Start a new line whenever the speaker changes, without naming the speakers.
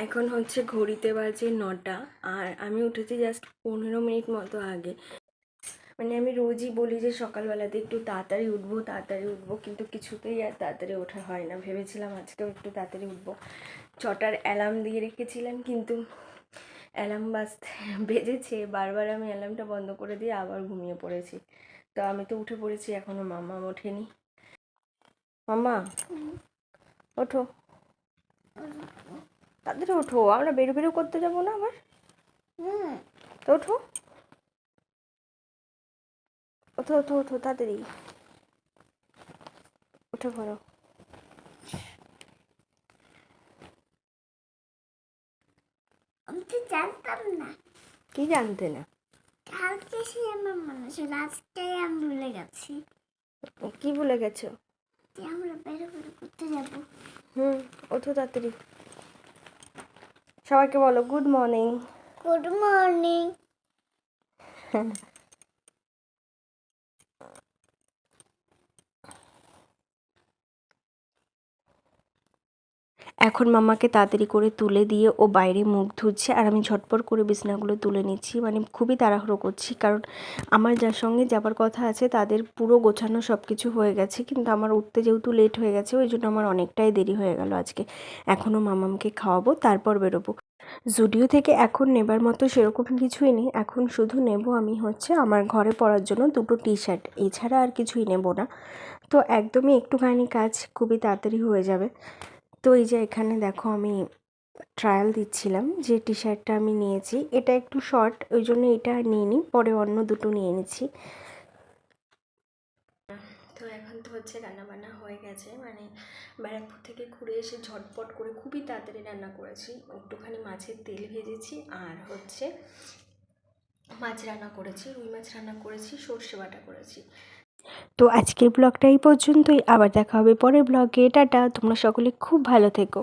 এখন হচ্ছে ঘড়িতে বাজে 9টা, আর আমি উঠেছি জাস্ট 15 মিনিট মতো আগে। মানে আমি রোজই বলি যে সকালবেলাতে একটু তাড়াতাড়ি উঠবো, কিন্তু কিছুতেই আর তাড়াতাড়ি ওঠা হয় না। ভেবেছিলাম আজকেও একটু তাড়াতাড়ি উঠবো, 6টার অ্যালার্ম দিয়ে রেখেছিলাম, কিন্তু অ্যালার্ম বেজেছে বারবার, আমি অ্যালার্মটা বন্ধ করে দিয়ে আবার ঘুমিয়ে পড়েছি। তো আমি তো উঠে পড়েছি, এখনও মাম্মা ওঠেনি। মাম্মা ওঠো, তাড়াতাড়ি ওঠো, আমরা বেরো করতে যাবো না আবার? তো ওঠো ওঠো ওঠো ওঠো, তাড়াতাড়ি উঠে পড়ো।
আমি তো জানতাম না।
কি জানতে না?
কালকে সে আমার মনে ছিল, আজটাই আমি ভুলে গেছি।
কি ভুলে গেছো?
যে আমরা বেরো করতে যাবো।
ওঠো তাড়াতাড়ি, সবাইকে বলো গুড মর্নিং।
Good morning.
এখন মামাকে তাড়াতাড়ি করে তুলে দিয়ে ও বাইরে মুখ ধুচ্ছে, আর আমি ঝটপট করে বিছানাগুলো তুলে নিচ্ছি। মানে খুবই তাড়াহুড়ো করছি, কারণ আমার যার সঙ্গে যাবার কথা আছে তাদের পুরো গোছানো সব কিছু হয়ে গেছে, কিন্তু আমার উঠতে যেহেতু লেট হয়ে গেছে ওই জন্য আমার অনেকটাই দেরি হয়ে গেল আজকে। এখনও মামামকে খাওয়াবো, তারপর বেরোবো। জুডিও থেকে এখন নেবার মতো সেরকম কিছুই নেই, এখন শুধু নেব আমি হচ্ছে আমার ঘরে পরার জন্য 2টো টি-শার্ট, এছাড়া আর কিছুই নেব না। তো একদমই একটুখানি কাজ, খুবই তাড়াতাড়ি হয়ে যাবে। তো এই যে এখানে দেখো আমি ট্রায়াল দিচ্ছিলাম যে টি-শার্টটা আমি নিয়েছি, এটা একটু শর্ট, ওই জন্য এটা নিয়ে নিই, পরে অন্য দুটো নিয়ে নিচ্ছি। তো এখন তো হচ্ছে রান্নাবান্না হয়ে গেছে, মানে ব্যারাকপুর থেকে ঘুরে এসে ঝটপট করে খুবই তাড়াতাড়ি রান্না করেছি। একটুখানি মাছের তেল ভেজেছি, আর হচ্ছে মাছ রান্না করেছি, রুই মাছ রান্না করেছি, সর্ষে বাটা করেছি। তো আজকের ব্লগটা এই পর্যন্তই, আবার দেখা হবে পরের ব্লগে। টাটা, তোমরা সকলে খুব ভালো থেকো।